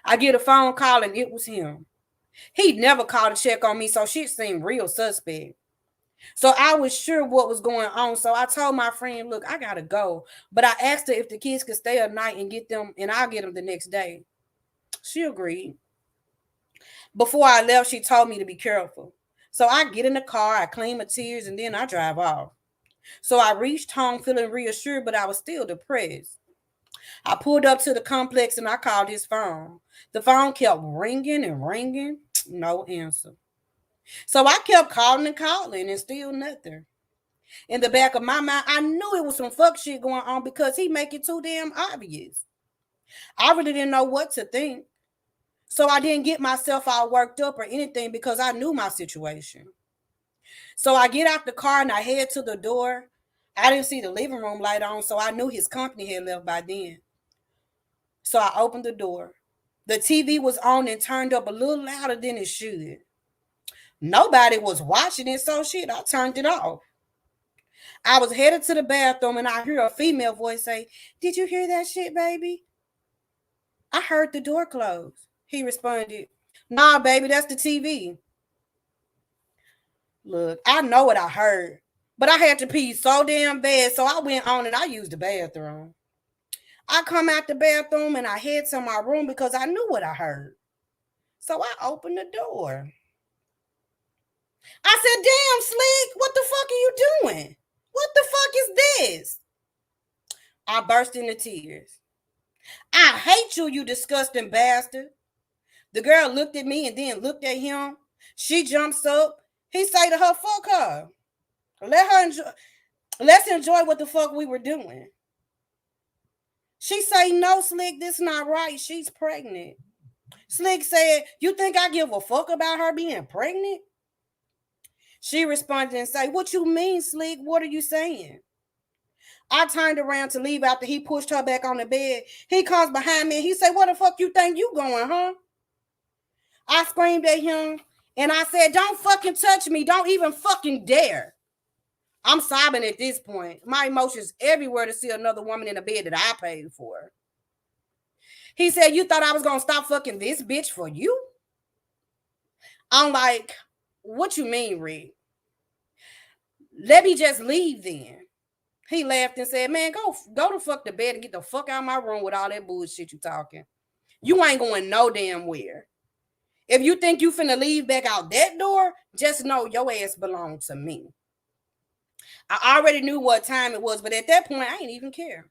I get a phone call and it was him. He'd never called to check on me, so shit seemed real suspect. So I was sure what was going on. So I told my friend, "Look, I gotta go." But I asked her if the kids could stay a night and get them, and I'll get them the next day. She agreed. Before I left, she told me to be careful. So I get in the car, I clean my tears, and then I drive off. So I reached home feeling reassured, but I was still depressed. I pulled up to the complex and I called his phone. The phone kept ringing and ringing, no answer. So I kept calling and calling and still nothing. In the back of my mind, I knew it was some fuck shit going on because he make it too damn obvious. I really didn't know what to think. So I didn't get myself all worked up or anything because I knew my situation. So I get out the car and I head to the door. I didn't see the living room light on, so I knew his company had left by then. So I opened the door. The TV was on and turned up a little louder than it should. Nobody was watching it, so shit, I turned it off. I was headed to the bathroom and I hear a female voice say, "Did you hear that shit, baby?" "I heard the door close," he responded. "Nah, baby, that's the TV." Look, I know what I heard, but I had to pee so damn bad, so I went on and I used the bathroom. I come out the bathroom and I head to my room because I knew what I heard. So I opened the door. I said, "Damn, Slick, what the fuck are you doing? What the fuck is this?" I burst into tears. "I hate you, you disgusting bastard." The girl looked at me and then looked at him. She jumps up. He say to her, "Fuck her. Let her enjoy. Let's enjoy what the fuck we were doing." She say, "No, Slick, this not right. She's pregnant." Slick said, "You think I give a fuck about her being pregnant?" She responded and said, "What you mean, Slick? What are you saying?" I turned around to leave after he pushed her back on the bed. He comes behind me and he said, "Where the fuck you think you going, huh?" I screamed at him and I said, "Don't fucking touch me. Don't even fucking dare." I'm sobbing at this point. My emotions everywhere to see another woman in a bed that I paid for. He said, "You thought I was gonna stop fucking this bitch for you?" I'm like, "What you mean, Rick? Let me just leave then." He laughed and said, "Man, go to fuck to bed and get the fuck out of my room with all that bullshit you talking. You ain't going no damn where. If you think you finna leave back out that door, just know your ass belongs to me." I already knew what time it was, but at that point, I ain't even care.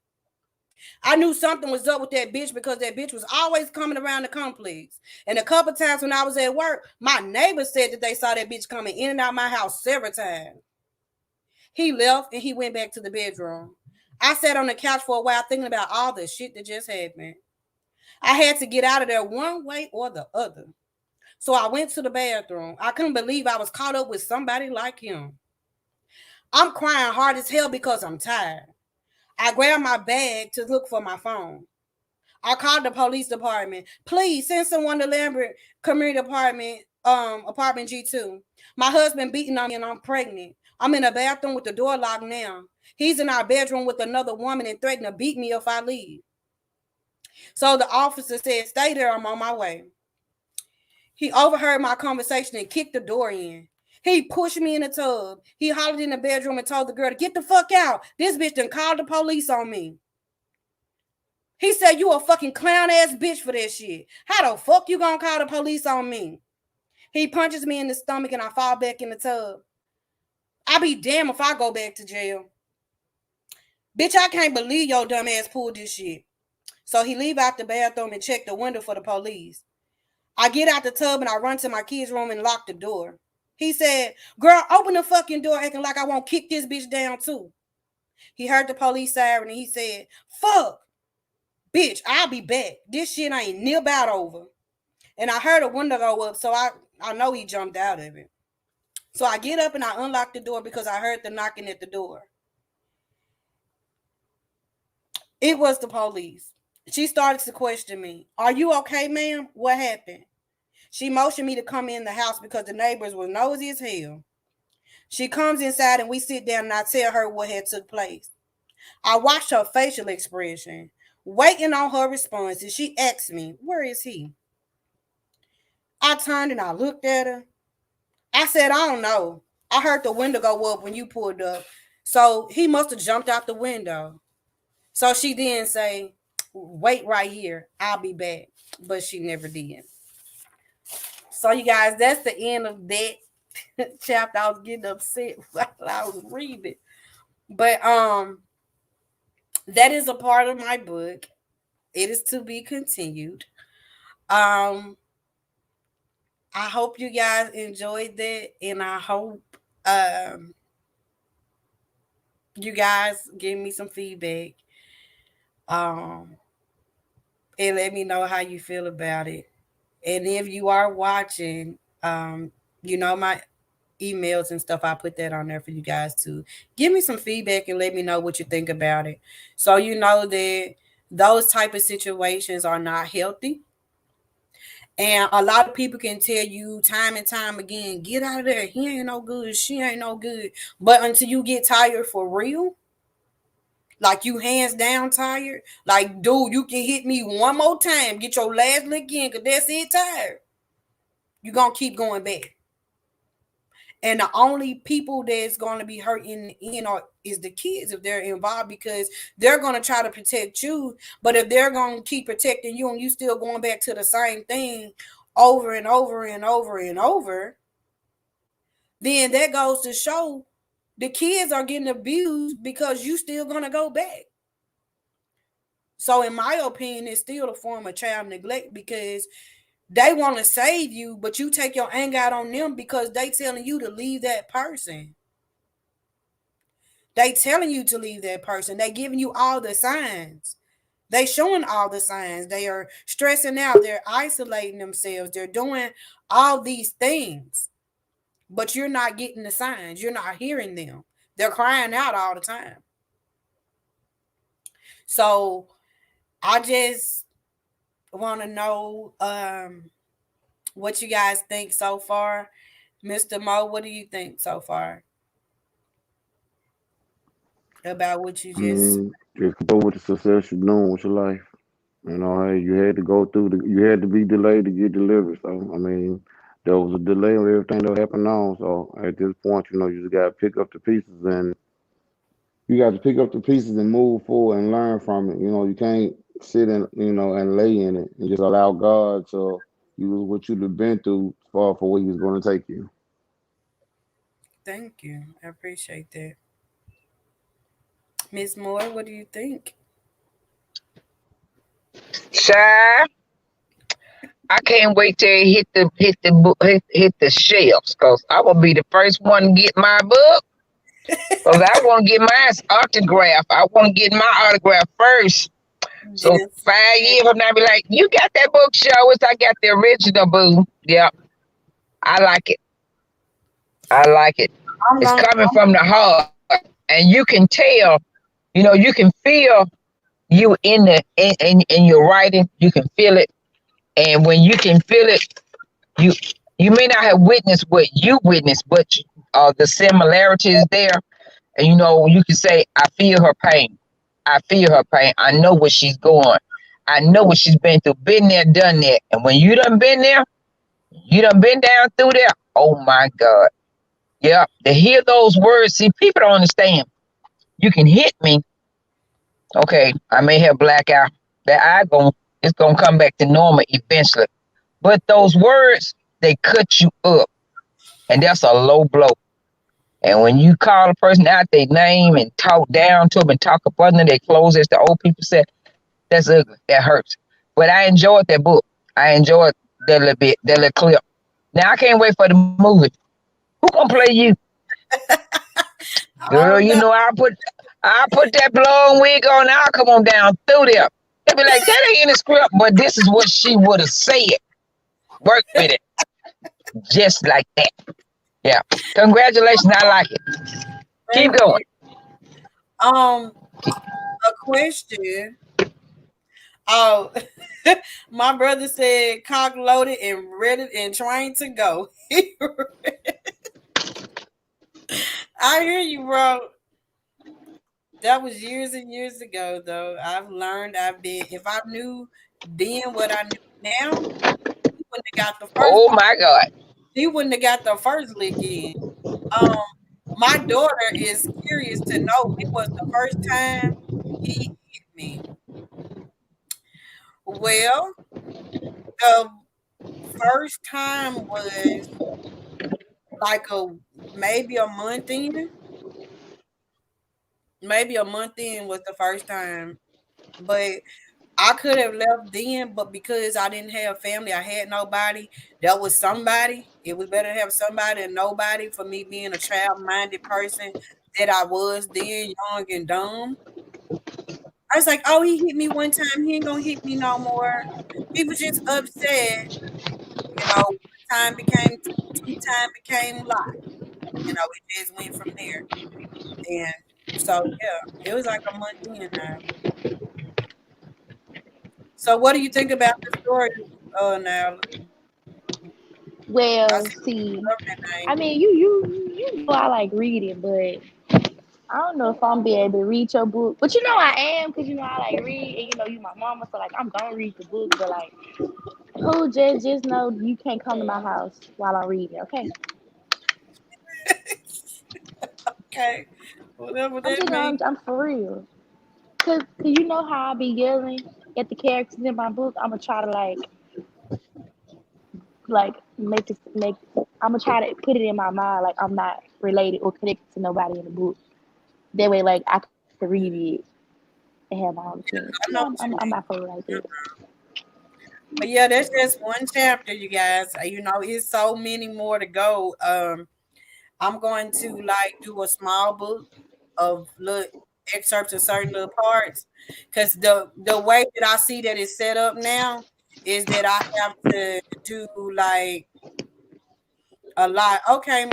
I knew something was up with that bitch because that bitch was always coming around the complex. And a couple times when I was at work, my neighbors said that they saw that bitch coming in and out my house several times. He left and he went back to the bedroom. I sat on the couch for a while thinking about all the shit that just happened. I had to get out of there one way or the other. So I went to the bathroom. I couldn't believe I was caught up with somebody like him. I'm crying hard as hell because I'm tired. I grabbed my bag to look for my phone. I called the police department. "Please send someone to Lambert Community Apartment, apartment G2. My husband beating on me and I'm pregnant. I'm in a bathroom with the door locked now. He's in our bedroom with another woman and threatened to beat me if I leave." So the officer said, "Stay there, I'm on my way." He overheard my conversation and kicked the door in. He pushed me in the tub. He hollered in the bedroom and told the girl to get the fuck out. This bitch done called the police on me. He said, "You a fucking clown ass bitch for that shit. How the fuck you gonna call the police on me?" He punches me in the stomach and I fall back in the tub. I be damned if I go back to jail. Bitch, I can't believe your dumb ass pulled this shit. So he leave out the bathroom and check the window for the police. I get out the tub and I run to my kid's room and lock the door. He said, "Girl, open the fucking door acting like I won't kick this bitch down too." He heard the police siren and he said, "Fuck, bitch, I'll be back. This shit ain't near about over." And I heard a window go up, so I know he jumped out of it. So I get up and I unlock the door because I heard the knocking at the door. It was the police. She started to question me. "Are you okay, ma'am? What happened?" She motioned me to come in the house because the neighbors were nosy as hell. She comes inside and we sit down and I tell her what had took place. I watched her facial expression, waiting on her response, and she asked me, "Where is he?" I turned and I looked at her. I said, "I don't know. I heard the window go up when you pulled up. So he must have jumped out the window." So she then say, "Wait right here. I'll be back." But she never did. So you guys, that's the end of that chapter. I was getting upset while I was reading. But that is a part of my book. It is to be continued. Um I hope you guys enjoyed that and I hope um you guys give me some feedback. Um and let me know how you feel about it. And if you are watching, you know my emails and stuff. I put that on there for you guys to give me some feedback and let me know what you think about it. So you know that those type of situations are not healthy. And a lot of people can tell you time and time again, "Get out of there. He ain't no good. She ain't no good." But until you get tired for real, like you hands down tired, like, dude, you can hit me one more time, get your last lick in, because that's it, tired. You're going to keep going back. And the only people that's going to be hurt in the end is the kids if they're involved because they're going to try to protect you. But if they're going to keep protecting you and you still going back to the same thing over and over and over and over, then that goes to show the kids are getting abused because you still going to go back. So in my opinion, it's still a form of child neglect because they want to save you, but you take your anger out on them because they telling you to leave that person. They telling you to leave that person. They giving you all the signs. They showing all the signs. They are stressing out. They're isolating themselves. They're doing all these things. but you're not getting the signs. You're not hearing them. They're crying out all the time. So I just want to know what you guys think so far. Mr. Mo, what do you think so far about what you I just mean, just keep up with the success you're doing with your life. You know, hey, you had to go through you had to be delayed to get delivered. So, I mean, there was a delay on everything that happened on. So, at this point, you know, you just got to pick up the pieces and you got to pick up the pieces and move forward and learn from it. You know, you can't sit and, you know, and lay in it and just allow God to use what you've been through for where He's going to take you. thank you. I appreciate that. Miss Moore, what do you think? Shy, I can't wait till it hit the shelves, cause I will be the first one to get my book. Cause I want to get mine autographed. I want to get my autograph first. So Yes. 5 years from now, I be like, you got that book, show us. I got the original, boo. Yep, I like it. I like it. I'm It's gonna coming from the heart, and you can tell. You can feel you in your writing. You can feel it, and when you can feel it, you you may not have witnessed what you witnessed, but the similarity is there. And you can say, I feel her pain. I feel her pain. I know what she's going. I know what she's been through. Been there, done that. And when you done been there, you done been down through there. Oh my God. Yeah. To hear those words, see, people don't understand. You can hit me. Okay, I may have black eye. That eye it's gonna come back to normal eventually. But those words, they cut you up. And that's a low blow. And when you call a person out their name and talk down to them and talk up under their clothes, as the old people said, that's ugly. That hurts. But I enjoyed that book. I enjoyed that little bit, that little clip. Now I can't wait for the movie. Who gonna play you? I Girl, don't know. I put that blonde wig on, I'll come on down through there. They'll be like, that ain't in the script, but this is what she would have said. Work with it. Just like that. Yeah. Congratulations. I like it. Keep Thank going. you. Um, a question. Oh, my brother said cock loaded and ready and trying to go. I hear you, bro. That was years and years ago, though. I've learned. I've been. If I knew then what I knew now, he wouldn't have got the first. Oh my God. He wouldn't have got the first lick in. Um, my daughter is curious to know when was the first time he hit me. Well, the first time was like maybe a month in. Maybe a month in was the first time, but I could have left then, but because I didn't have family, I had nobody. That was somebody. It was better to have somebody than nobody for me being a child-minded person that I was then, young and dumb. I was like, oh, he hit me one time. He ain't gonna hit me no more. He was just upset. One time became two, time became a lot. It just went from there. And so, yeah, it was like a month in now. So, what do you think about the story, now? I Well, see see, government name. I mean, you know I like reading, but I don't know if I'm be able to read your book. But you know I am, because I like read, and you my mama, so like I'm gonna read the book. But like, who just know you can't come to my house while I'm reading, okay? Okay, whatever I'm that just means. I'm for real. Cause you know how I be yelling at the characters in my book. I'm gonna try to like make I'm gonna try to put it in my mind like I'm not related or connected to nobody in the book. That way, like I can read it and have my own opinion. I know I'm what I'm you not mean. for it like that. But yeah, that's just one chapter, you guys. It's so many more to go. I'm going to like do a small book of little excerpts of certain little parts, because the way that I see that it's set up now is that I have to do like A lot. Okay,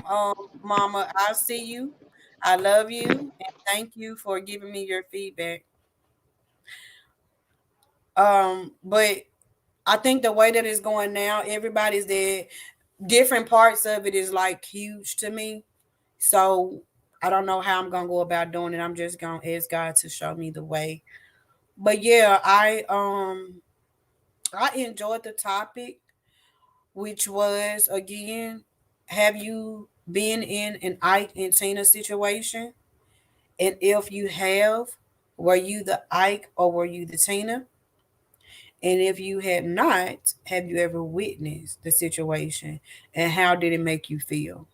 Mama, I'll see you. I love you, and thank you for giving me your feedback. But I think the way that it's going now, everybody's there. Different parts of it is like huge to me. So I don't know how I'm gonna go about doing it. I'm just gonna ask God to show me the way. But yeah, I enjoyed the topic, which was again, have you been in an Ike and Tina situation? And if you have, were you the Ike or were you the Tina? And if you had not, have you ever witnessed the situation and how did it make you feel?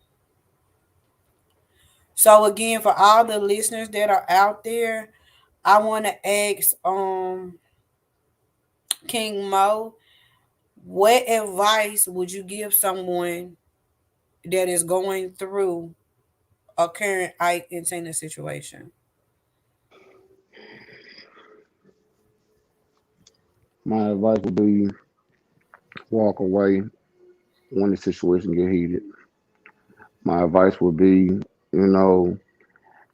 So again, for all the listeners that are out there, I want to ask King Mo, what advice would you give someone that is going through a current Ike and Tina situation? My advice would be walk away when the situation get heated. My advice would be, you know,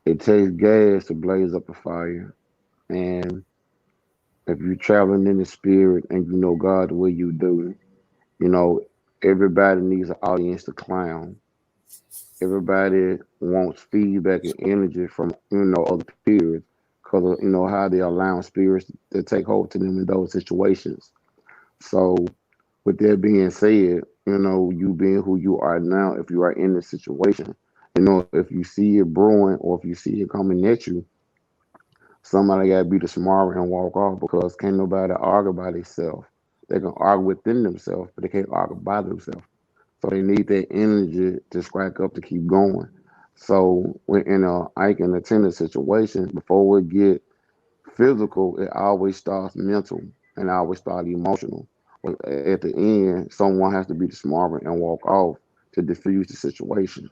it takes gas to blaze up a fire. And if you're traveling in the spirit and you know God the way you do, you know, everybody needs an audience to clown. Everybody wants feedback and energy from, you know, other peers because of, you know, how they allow spirits to take hold to them in those situations. So with that being said, you know, you being who you are now, if you are in this situation, you know, if you see it brewing or if you see it coming at you, somebody got to be the smarter and walk off because can't nobody argue by themselves. They can argue within themselves, but they can't argue by themselves. So they need that energy to strike up to keep going. So when in a Ike and a tennis situation, before we get physical, it always starts mental and always starts emotional. But at the end, someone has to be the smarter and walk off to diffuse the situation.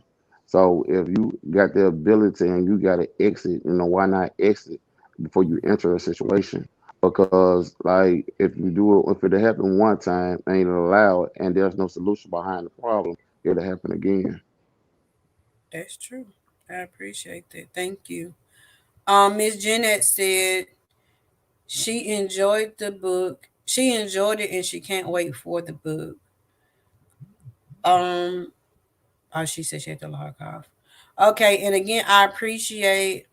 So if you got the ability and you got to exit, you know, why not exit before you enter a situation? Because like if you do it, if it happened one time, ain't allowed, and there's no solution behind the problem, it'll happen again. That's true. I appreciate that. Thank you. Miss Jeanette said she enjoyed the book. She enjoyed it and she can't wait for the book. Um, oh, she said she had to log off. Okay, and again, I appreciate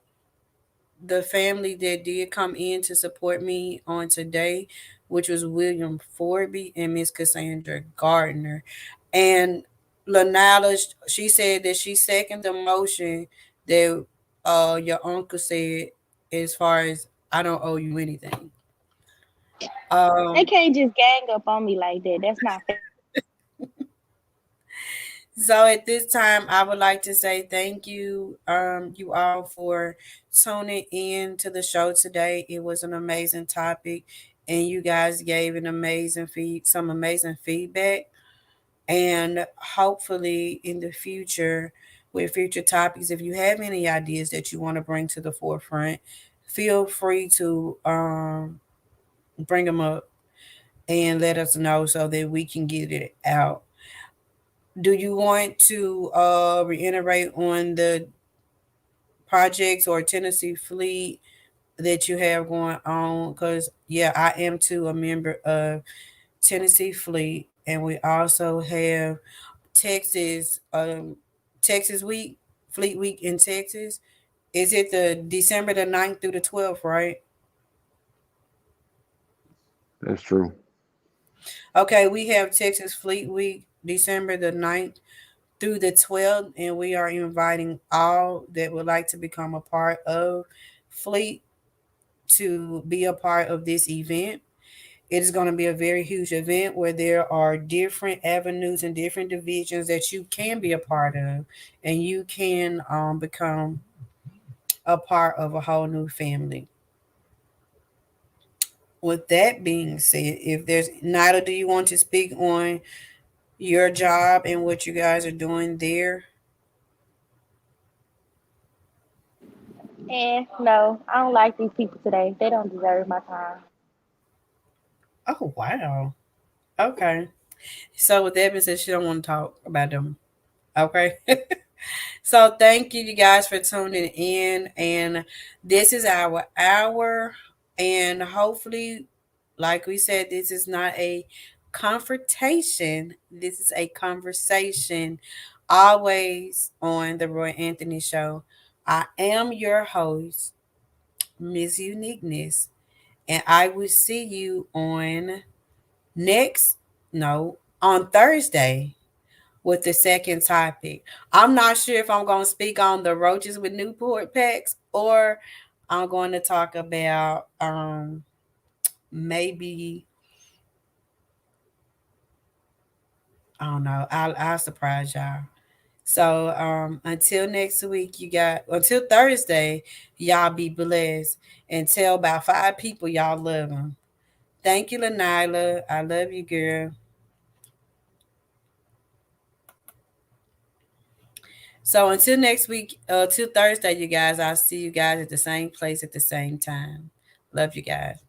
the family that did come in to support me on today, which was William Forby and Miss Cassandra Gardner. And Lanala, she said that she seconded the motion that your uncle said as far as I don't owe you anything. They Um, can't just gang up on me like that. That's not fair. So at this time, I would like to say thank you, you all for tuning in to the show today. It was an amazing topic, and you guys gave an amazing some amazing feedback. And hopefully, in the future, with future topics, if you have any ideas that you want to bring to the forefront, feel free to bring them up and let us know so that we can get it out. Do you want to reiterate on the projects or Tennessee Fleet that you have going on? Because yeah, I am too a member of Tennessee Fleet, and we also have Texas Texas Week, Fleet Week in Texas. Is it the December the 9th through the 12th, right? That's true. Okay, we have Texas Fleet Week December the 9th through the 12th, and we are inviting all that would like to become a part of Fleet to be a part of this event. It is going to be a very huge event where there are different avenues and different divisions that you can be a part of, and you can become a part of a whole new family. With that being said, if there's Nida, do you want to speak on your job and what you guys are doing there? And no, I don't like these people today. They don't deserve my time. Oh wow. Okay. So with that being said, she don't want to talk about them. Okay. So thank you guys for tuning in, and this is our hour, and hopefully, like we said, this is not a confrontation. This is a conversation. Always on the Roy Anthony Show. I am your host, Miss Uniqueness, and I will see you on next, no, on Thursday with the second topic. I'm not sure if I'm going to speak on the roaches with Newport packs, or I'm going to talk about maybe, I don't know. I'll surprise y'all. So until next week, until Thursday, y'all be blessed and tell about 5 people y'all love them. Thank you, Lanila. I love you, girl. So until next week, till Thursday, you guys, I'll see you guys at the same place at the same time. Love you guys.